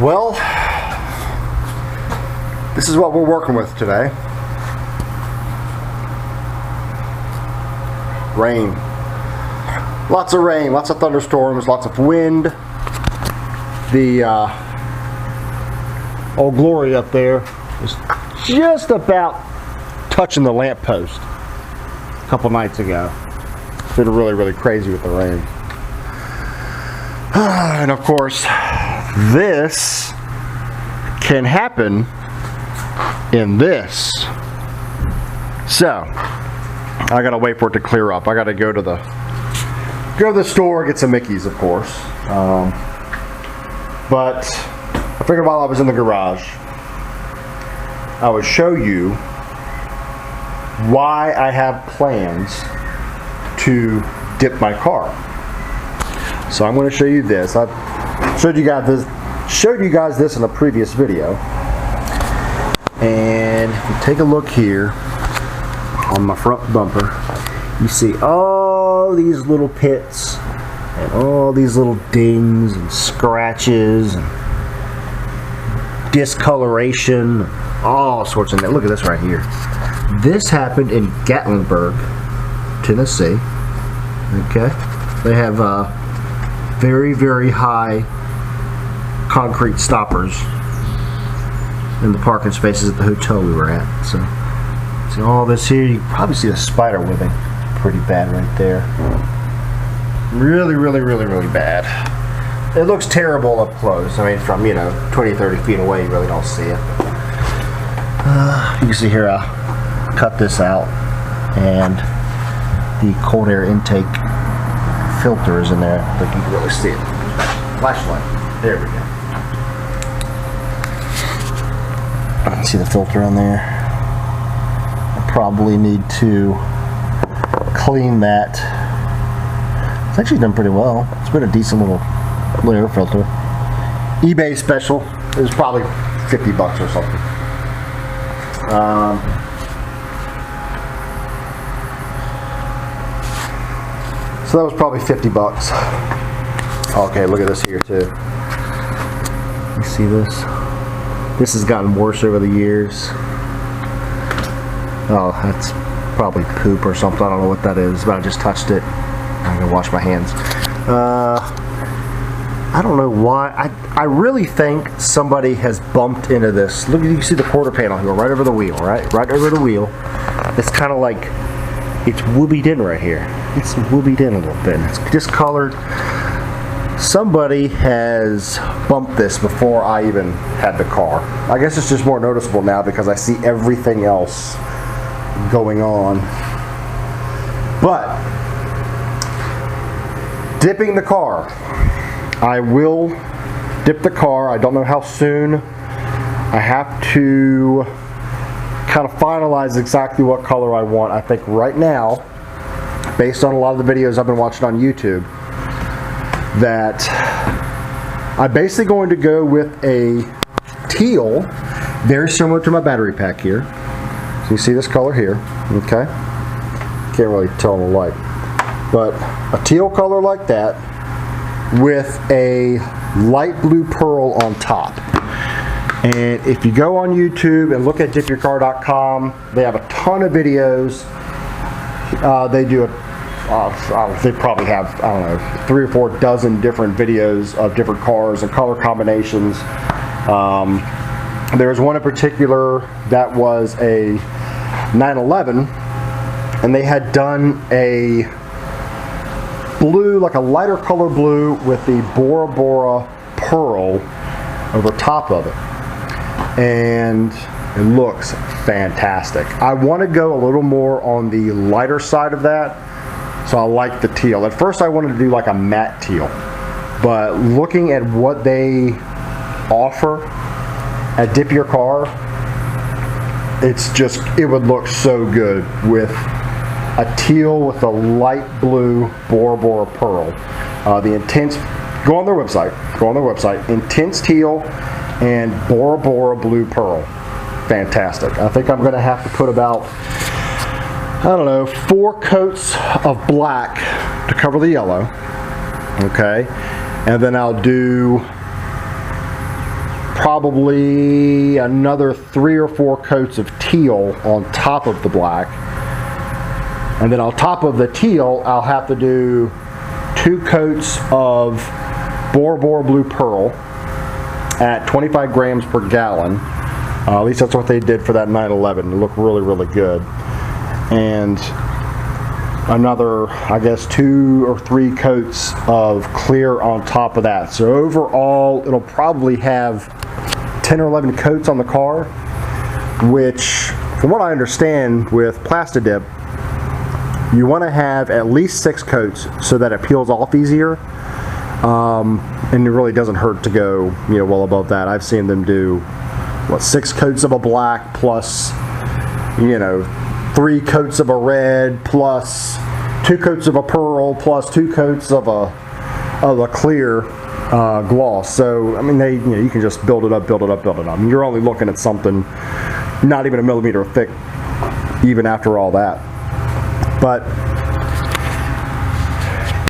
Well, this is what we're working with today. Rain. Lots of rain, lots of thunderstorms, lots of wind. The Old Glory up there is just about touching the lamppost a couple nights ago. It's been really crazy with the rain. And of course, this can happen in this. So, I gotta wait for it to clear up. I gotta go to the store, get some Mickeys, of course. But I figured while I was in the garage, I would show you why I have plans to dip my car. So I'm going to show you this. I showed you guys this in a previous video. And if you take a look here on my front bumper, you see all these little pits and all these little dings and scratches and discoloration, all sorts of things. Look at this right here. This happened in Gatlinburg, Tennessee. Okay, they have very high concrete stoppers in the parking spaces at the hotel we were at. So, see all this here. You can probably see the spider webbing pretty bad right there. Really bad. It looks terrible up close. I mean, from 20-30 feet away, you really don't see it. You can see here, I'll cut this out, and the cold air intake filter is in there. I think you can really see it. Flashlight. There we go. See the filter on there? I probably need to clean that. It's actually done pretty well. It's been a decent little air filter. eBay special. It was probably $50 or something. So that was probably $50. Okay, look at this here too. You see this? This has gotten worse over the years. Oh, that's probably poop or something. I don't know what that is, but I just touched it. I'm gonna wash my hands. I don't know why. I really think somebody has bumped into this. Look, you can see the quarter panel here, right over the wheel, right over the wheel. It's kind of like it's whoobied in right here. It's whoobied in a little bit. It's discolored. Somebody has bumped this before I even had the car. I guess it's just more noticeable now because I see everything else going on. But dipping the car. I will dip the car. I don't know how soon. I have to kind of finalize exactly what color I want. I think right now, based on a lot of the videos I've been watching on YouTube, that I'm basically going to go with a teal, very similar to my battery pack here. So you see this color here, okay? Can't really tell in the light. But a teal color like that with a light blue pearl on top. And if you go on YouTube and look at dipyourcar.com, they have a ton of videos. They do they probably have, I don't know, 3 or 4 dozen different videos of different cars and color combinations. There's one in particular that was a 911, and they had done a blue, like a lighter color blue with the Bora Bora pearl over top of it, and it looks fantastic. I want to go a little more on the lighter side of that, so I like the teal. At first I wanted to do like a matte teal, but looking at what they offer at Dip Your Car, it would look so good with a teal with a light blue Bora Bora pearl. The intense, go on their website, intense teal and Bora Bora blue pearl. Fantastic. I think I'm going to have to put about, I don't know, 4 coats of black to cover the yellow. Okay, and then I'll do probably another 3 or 4 coats of teal on top of the black. And then on top of the teal, I'll have to do 2 coats of Bora Bora Blue Pearl at 25 grams per gallon. At least that's what they did for that 911. It looked really, really good. And another, I guess, 2 or 3 coats of clear on top of that. So overall, it'll probably have 10 or 11 coats on the car, which, from what I understand with Plasti-Dip, you want to have at least 6 coats so that it peels off easier. And it really doesn't hurt to go, well above that. I've seen them do, 6 coats of a black plus, 3 coats of a red plus 2 coats of a pearl plus 2 coats of a clear gloss. So I mean, you can just build it up, build it up, build it up. I mean, you're only looking at something not even a millimeter thick, even after all that. But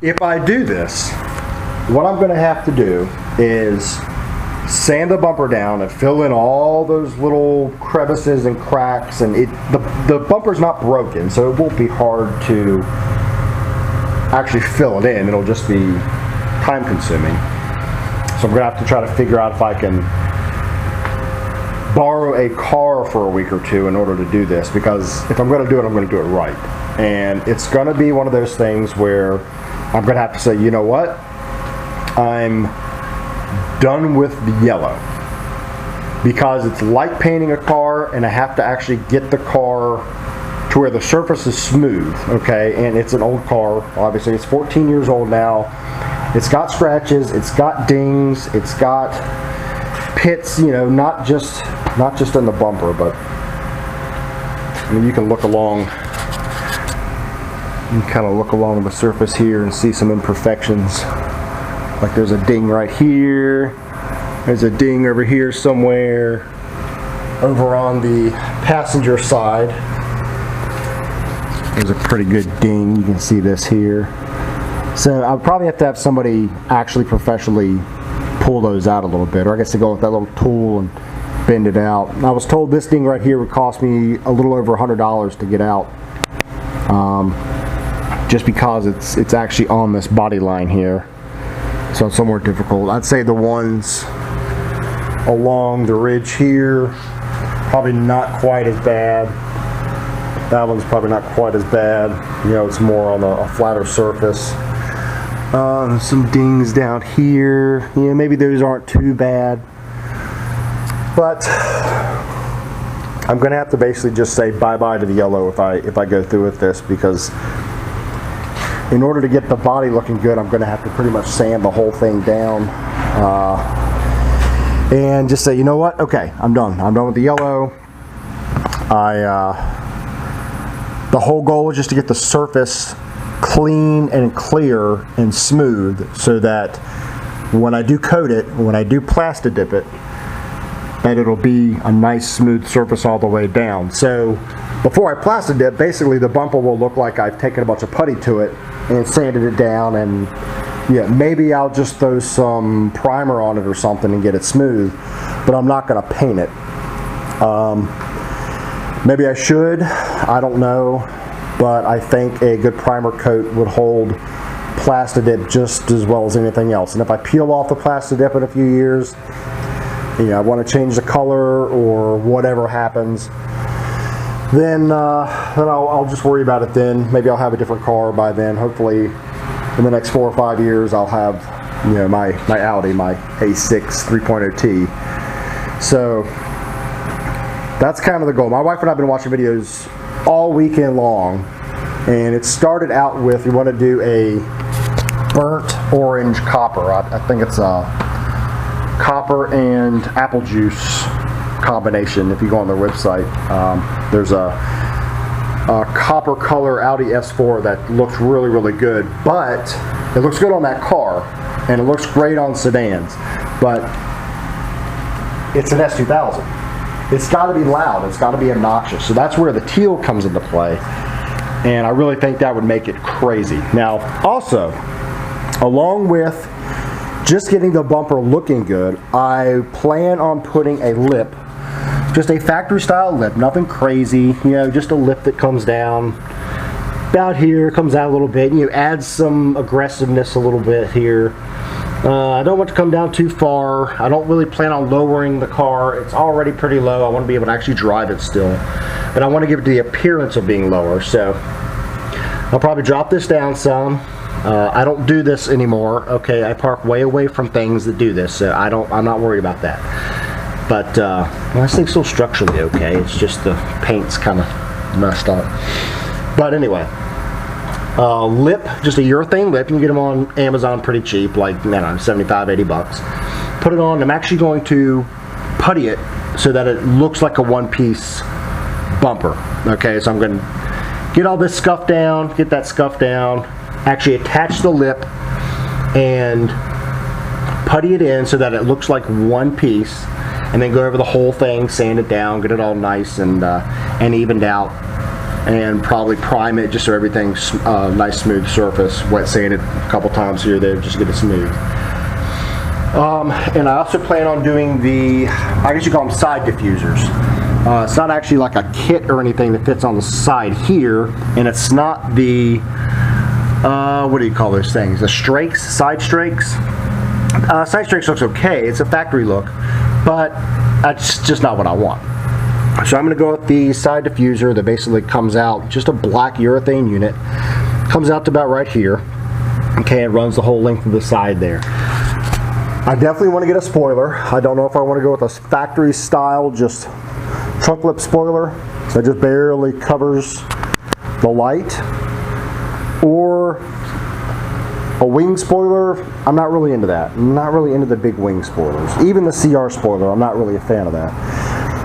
if I do this, what I'm going to have to do is sand the bumper down and fill in all those little crevices and cracks, and the bumper's not broken, so it won't be hard to actually fill it in. It'll just be time consuming. So I'm going to have to try to figure out if I can borrow a car for a week or 2 in order to do this, because if I'm going to do it, I'm going to do it right. And it's going to be one of those things where I'm going to have to say, you know what, I'm done with the yellow, because it's like painting a car, and I have to actually get the car to where the surface is smooth, okay? And it's an old car, obviously. It's 14 years old now. It's got scratches, it's got dings, it's got pits, not just in the bumper, but I mean, you can look along. You can kind of look along the surface here and see some imperfections. Like there's a ding right here. There's a ding over here somewhere. Over on the passenger side, there's a pretty good ding. You can see this here. So I'll probably have to have somebody actually professionally pull those out a little bit, or I guess to go with that little tool and bend it out. And I was told this ding right here would cost me a little over $100 to get out. Just because it's actually on this body line here, so it's somewhat difficult. I'd say the ones along the ridge here, probably not quite as bad. That one's probably not quite as bad. It's more on a flatter surface. Some dings down here. Maybe those aren't too bad. But I'm going to have to basically just say bye-bye to the yellow if I go through with this, because in order to get the body looking good, I'm going to have to pretty much sand the whole thing down and just say, you know what, okay, I'm done. I'm done with the yellow. The whole goal is just to get the surface clean and clear and smooth, so that when I do coat it, when I do Plasti-Dip it, that it'll be a nice smooth surface all the way down. So before I Plasti-Dip, basically the bumper will look like I've taken a bunch of putty to it and sanded it down, and maybe I'll just throw some primer on it or something and get it smooth, but I'm not going to paint it. Maybe I should, I don't know, but I think a good primer coat would hold Plasti-Dip just as well as anything else. And if I peel off the Plasti-Dip in a few years, I want to change the color or whatever happens, then I'll just worry about it then. Maybe I'll have a different car by then. Hopefully in the next 4 or 5 years I'll have my Audi, my A6 3.0T. So that's kind of the goal. My wife and I have been watching videos all weekend long, and it started out with, we want to do a burnt orange copper. I think it's a copper and apple juice combination. If you go on their website, there's a copper color Audi S4 that looks really, really good, but it looks good on that car and it looks great on sedans, but it's an S2000. It's got to be loud, it's got to be obnoxious. So that's where the teal comes into play, and I really think that would make it crazy. Now also, along with just getting the bumper looking good, I plan on putting a lip, just a factory style lip, nothing crazy, you know, just a lip that comes down about here, comes out a little bit, you know, adds some aggressiveness a little bit here. I don't want to come down too far. I don't really plan on lowering the car. It's already pretty low. I want to be able to actually drive it still. But I want to give it the appearance of being lower. So I'll probably drop this down some. I don't do this anymore. Okay, I park way away from things that do this. So I'm not worried about that. But well, this thing's still structurally okay. It's just the paint's kind of messed up. But anyway. Lip, just a urethane lip. You can get them on Amazon pretty cheap, like, I don't know, 75, 80 bucks. Put it on. I'm actually going to putty it so that it looks like a one-piece bumper. Okay, so I'm going to get all this scuff down, get that scuff down, actually attach the lip and putty it in so that it looks like one piece, and then go over the whole thing, sand it down, get it all nice and evened out. And probably prime it just so everything's nice smooth surface, wet sand it a couple times here or there just to get it smooth. And I also plan on doing the, I guess you call them side diffusers. It's not actually like a kit or anything that fits on the side here, and it's not the, what do you call those things? The strakes, side strakes? Side strakes looks okay, it's a factory look, but that's just not what I want. So I'm going to go with the side diffuser that basically comes out, just a black urethane unit, comes out to about right here, okay, and runs the whole length of the side there. I definitely want to get a spoiler. I don't know if I want to go with a factory style, just trunk lip spoiler that just barely covers the light, or a wing spoiler. I'm not really into that. I'm not really into the big wing spoilers. Even the CR spoiler, I'm not really a fan of that.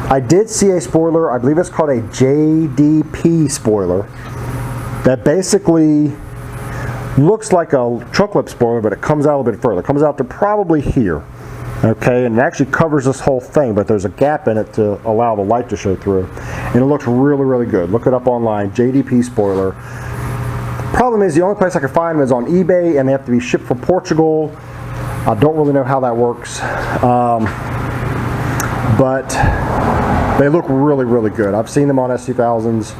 I did see a spoiler, I believe it's called a JDP spoiler, that basically looks like a trunk lip spoiler, but it comes out a bit further. It comes out to probably here, okay, and it actually covers this whole thing, but there's a gap in it to allow the light to show through, and it looks really, really good. Look it up online, JDP spoiler. Problem is, the only place I can find them is on eBay, and they have to be shipped from Portugal. I don't really know how that works, but they look really, really good. I've seen them on S2000s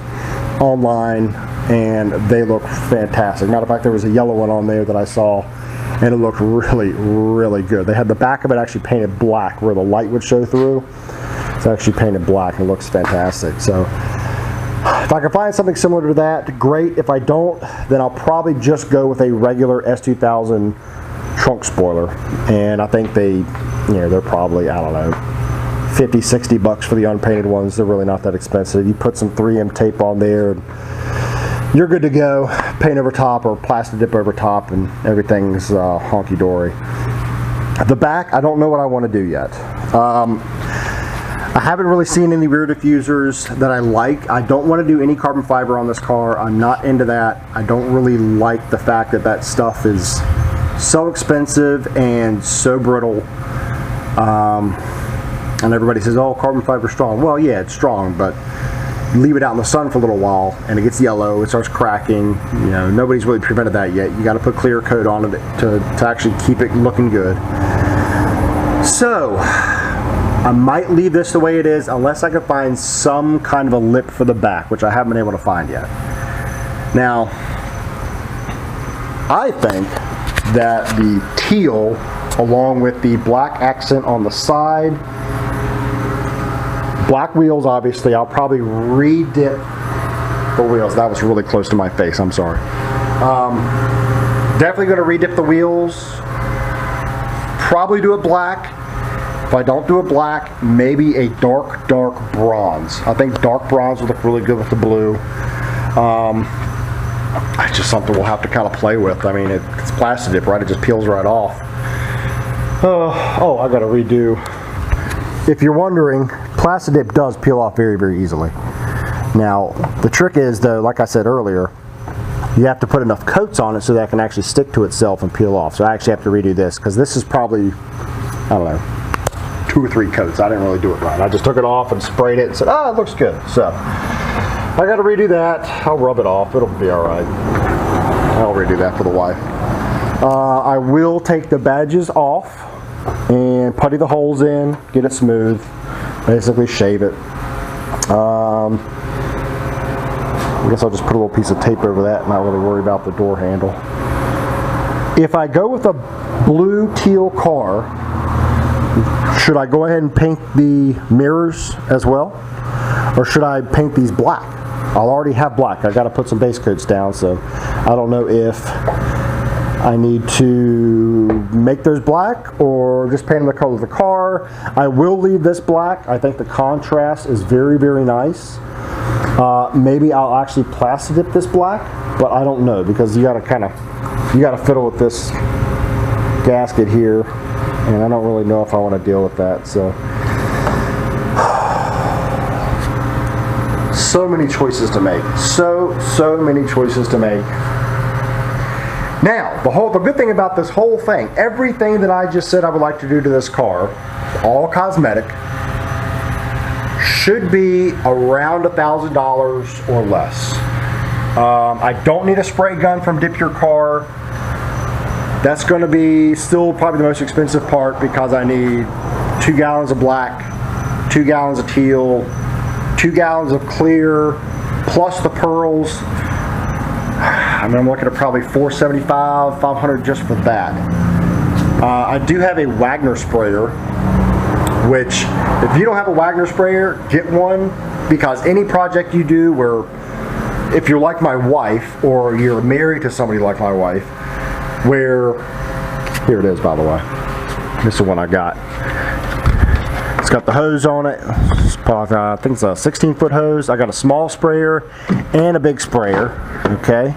online, and they look fantastic. Matter of fact, there was a yellow one on there that I saw, and it looked really, really good. They had the back of it actually painted black where the light would show through. It's actually painted black, and it looks fantastic. So if I can find something similar to that, great. If I don't, then I'll probably just go with a regular S2000 trunk spoiler. And I think they, you know, they're probably, I don't know, 50, 60 bucks for the unpainted ones. They're really not that expensive. You put some 3M tape on there, and you're good to go. Paint over top or Plasti-Dip over top, and everything's honky-dory. The back, I don't know what I want to do yet. I haven't really seen any rear diffusers that I like. I don't want to do any carbon fiber on this car. I'm not into that. I don't really like the fact that that stuff is so expensive and so brittle. And everybody says, oh, carbon fiber's strong. Well, yeah, it's strong, but leave it out in the sun for a little while and it gets yellow, it starts cracking. You know, nobody's really prevented that yet. You got to put clear coat on it to actually keep it looking good. So I might leave this the way it is unless I can find some kind of a lip for the back, which I haven't been able to find yet. Now, I think that the teal, along with the black accent on the side, black wheels, obviously, I'll probably re-dip the wheels. That was really close to my face, I'm sorry. Definitely going to re-dip the wheels. Probably do it black. If I don't do it black, maybe a dark bronze. I think dark bronze would look really good with the blue. It's just something we'll have to kind of play with. I mean, it's Plasti-Dip, right? It just peels right off. Oh, I got to redo. If you're wondering, Plasti-Dip does peel off very, very easily. Now, the trick is, though, like I said earlier, you have to put enough coats on it so that it can actually stick to itself and peel off. So I actually have to redo this, because this is probably, I don't know, 2 or 3 coats. I didn't really do it right. I just took it off and sprayed it and said, oh, it looks good. So I got to redo that. I'll rub it off. It'll be all right. I'll redo that for the wife. I will take the badges off and putty the holes in, get it smooth, basically shave it. I guess I'll just put a little piece of tape over that and not really worry about the door handle. If I go with a blue teal car, should I go ahead and paint the mirrors as well? Or should I paint these black? I'll already have black. I got to put some base coats down, so I don't know if I need to make those black or just paint them the color of the car. I will leave this black. I think the contrast is very, very nice. Maybe I'll actually Plasti-Dip this black, but I don't know, because you got to fiddle with this gasket here, and I don't really know if I want to deal with that. So many choices to make. So many choices to make. Now, the good thing about this whole thing, everything that I just said I would like to do to this car, all cosmetic, should be around $1,000 or less. I don't need a spray gun from Dip Your Car. That's going to be still probably the most expensive part, because I need 2 gallons of black, 2 gallons of teal, 2 gallons of clear, plus the pearls. I mean, I'm looking at probably $475, $500 just for that. I do have a Wagner sprayer, which, if you don't have a Wagner sprayer, get one, because any project you do where, if you're like my wife, or you're married to somebody like my wife, where, here it is, by the way, this is the one I got. It's got the hose on it. It's probably, I think it's a 16-foot hose. I got a small sprayer and a big sprayer. Okay.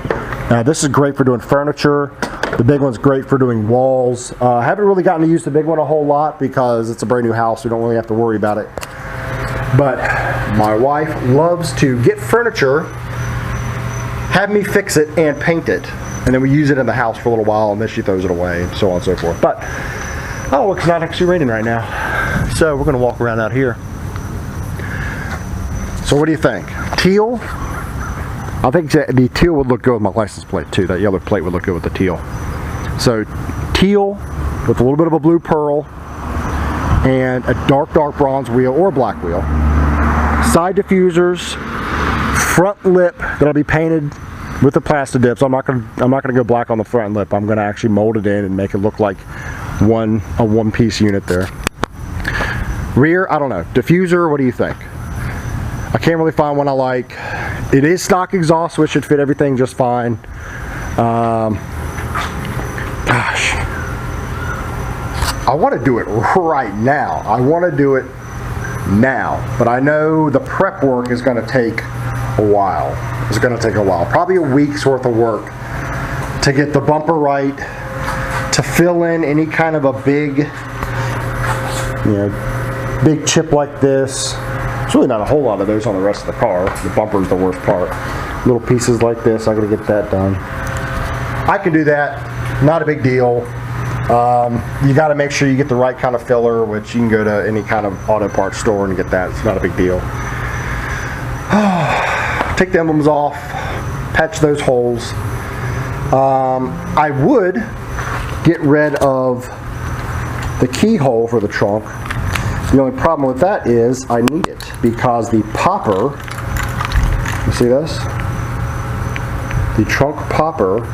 This is great for doing furniture. The big one's great for doing walls. I haven't really gotten to use the big one a whole lot because it's a brand new house. We don't really have to worry about it. But my wife loves to get furniture, have me fix it and paint it, and then we use it in the house for a little while, and then she throws it away, and so on and so forth. But oh, it's not actually raining right now, so we're going to walk around out here. So what do you think? Teal? I think the teal would look good with my license plate too. That yellow plate would look good with the teal. So teal with a little bit of a blue pearl and a dark bronze wheel or black wheel. Side diffusers, front lip that'll be painted with the Plasti-Dip. So I'm not gonna go black on the front lip. I'm gonna actually mold it in and make it look like a one-piece unit there. Rear, I don't know. Diffuser, what do you think? I can't really find one I like. It is stock exhaust, which should fit everything just fine. Gosh, I want to do it right now. I want to do it now, but I know the prep work is going to take a while. It's going to take a while, probably a week's worth of work to get the bumper right, to fill in any kind of a big, big chip like this. There's really not a whole lot of those on the rest of the car. The bumper is the worst part. Little pieces like this, I gotta get that done. I can do that, not a big deal. You gotta make sure you get the right kind of filler, which you can go to any kind of auto parts store and get that. It's not a big deal. Take the emblems off, patch those holes. I would get rid of the keyhole for the trunk. The only problem with that is I need it, because the popper, you see this? The trunk popper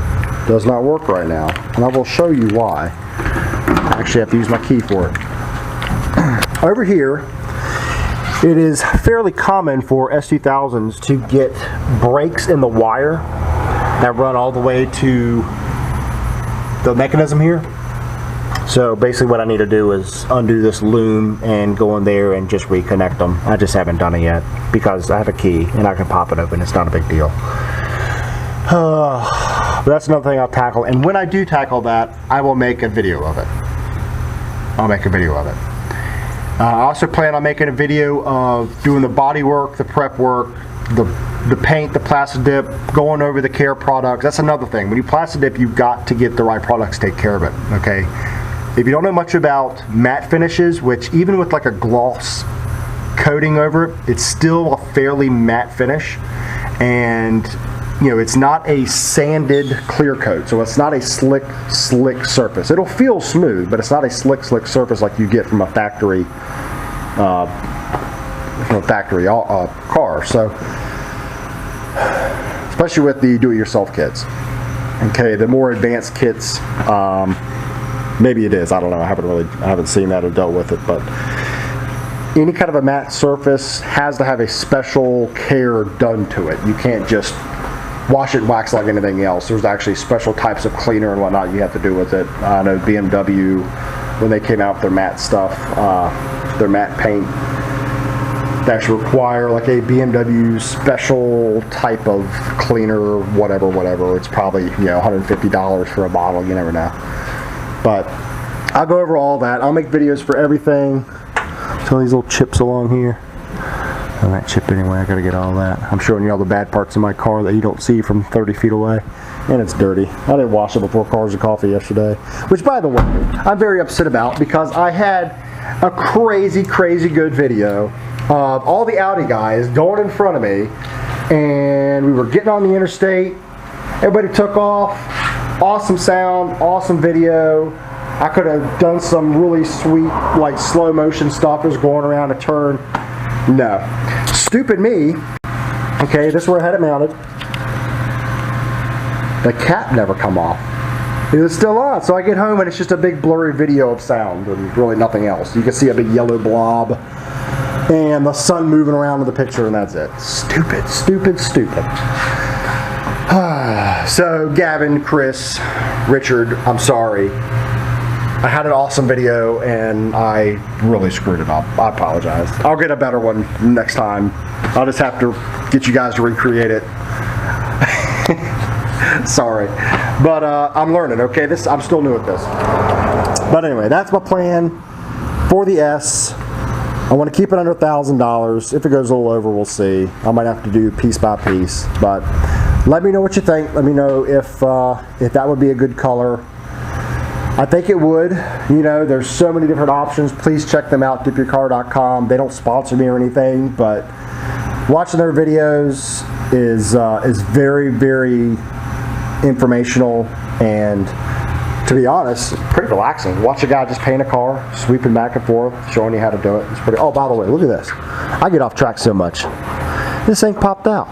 does not work right now, and I will show you why. I actually have to use my key for it. Over here, it is fairly common for S2000s to get breaks in the wire that run all the way to the mechanism here. So basically what I need to do is undo this loom and go in there and just reconnect them. I just haven't done it yet because I have a key and I can pop it open. It's not a big deal. But that's another thing I'll tackle. And when I do tackle that, I will make a video of it. I'll make a video of it. I also plan on making a video of doing the body work, the prep work, the paint, the Plasti-Dip, going over the care products. That's another thing. When you Plasti-Dip, you've got to get the right products to take care of it. Okay. If you don't know much about matte finishes, which even with like a gloss coating over it, it's still a fairly matte finish. And you know, it's not a sanded clear coat, so it's not a slick surface. It'll feel smooth, but it's not a slick surface like you get from a factory car. So, especially with the do-it-yourself kits. Okay, the more advanced kits, maybe it is. I don't know. I haven't seen that or dealt with it, but any kind of a matte surface has to have a special care done to it. You can't just wash it and wax like anything else. There's actually special types of cleaner and whatnot you have to do with it. I know BMW, when they came out with their matte stuff, their matte paint, they actually require like a BMW special type of cleaner, whatever. It's probably, you know, $150 for a bottle. You never know. But I'll go over all that. I'll make videos for everything. So these little chips along here. And that chip anyway, I gotta get all that. I'm showing you all the bad parts of my car that you don't see from 30 feet away. And it's dirty. I didn't wash it before Cars and Coffee yesterday. Which, by the way, I'm very upset about because I had a crazy good video of all the Audi guys going in front of me. And we were getting on the interstate. Everybody took off. Awesome sound, awesome video. I could have done some really sweet, like, slow motion stuff as going around a turn. No. Stupid me. Okay, this is where I had it mounted. The cap never come off. It was still on, so I get home and it's just a big blurry video of sound and really nothing else. You can see a big yellow blob and the sun moving around in the picture, and that's it. Stupid. So, Gavin, Chris, Richard, I'm sorry. I had an awesome video and I really screwed it up. I apologize. I'll get a better one next time. I'll just have to get you guys to recreate it. Sorry. But I'm learning, okay? I'm still new at this. But anyway, that's my plan for the S. I want to keep it under $1,000. If it goes a little over, we'll see. I might have to do piece by piece. But let me know what you think. Let me know if that would be a good color. I think it would. You know, there's so many different options. Please check them out, dipyourcar.com. They don't sponsor me or anything, but watching their videos is very informational and, to be honest, pretty relaxing. Watch a guy just paint a car, sweeping back and forth, showing you how to do it. It's pretty. Oh, by the way, look at this. I get off track so much. This thing popped out.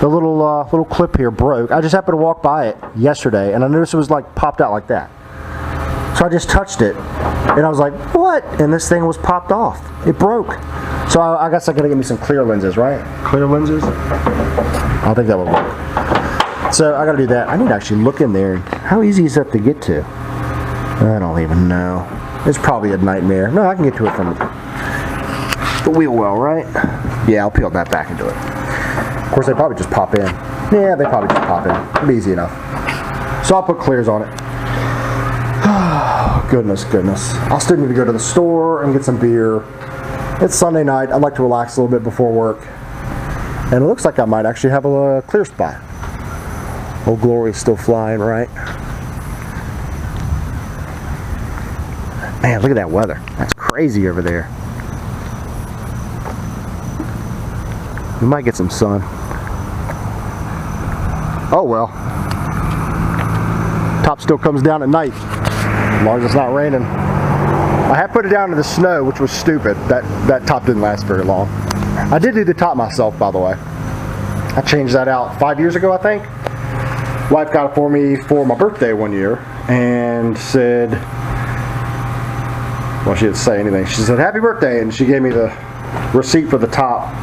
The little clip here broke. I just happened to walk by it yesterday, and I noticed it was like popped out like that. So I just touched it, and I was like, what? And this thing was popped off. It broke. So I guess I gotta get me some clear lenses, right? Clear lenses? I think that would work. So I gotta do that. I need to actually look in there. How easy is that to get to? I don't even know. It's probably a nightmare. No, I can get to it from the wheel well, right? Yeah, I'll peel that back and do it. Of course, they probably just pop in. Yeah, they probably just pop in. It'll be easy enough. So I'll put clears on it. Goodness. I still need to go to the store and get some beer. It's Sunday night. I'd like to relax a little bit before work. And it looks like I might actually have a clear spot. Old Glory's still flying, right? Man, look at that weather. That's crazy over there. We might get some sun. Oh well. Top still comes down at night. As long as it's not raining. I have put it down in the snow, which was stupid. That top didn't last very long. I did do the top myself, by the way. I changed that out 5 years ago, I think. Wife got it for me for my birthday one year and said, well, she didn't say anything. She said, happy birthday, and she gave me the receipt for the top.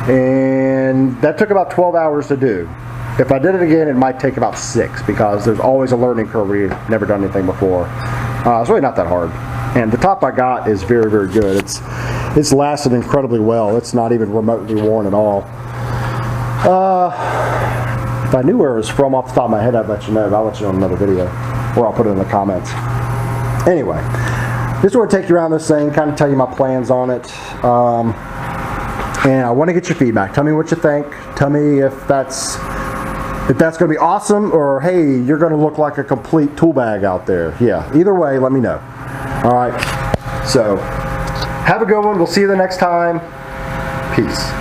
And that took about 12 hours to do. If I did it again, it might take about 6 because there's always a learning curve where you've never done anything before. It's really not that hard. And the top I got is very good. It's lasted incredibly well. It's not even remotely worn at all. If I knew where it was from off the top of my head, I'd let you know. I'll let you know in another video, or I'll put it in the comments. Anyway, this is where I take you around this thing, kind of tell you my plans on it. And I want to get your feedback. Tell me what you think. Tell me if that's going to be awesome, or hey, you're going to look like a complete tool bag out there. Yeah, either way, let me know. All right, so have a good one. We'll see you the next time. Peace.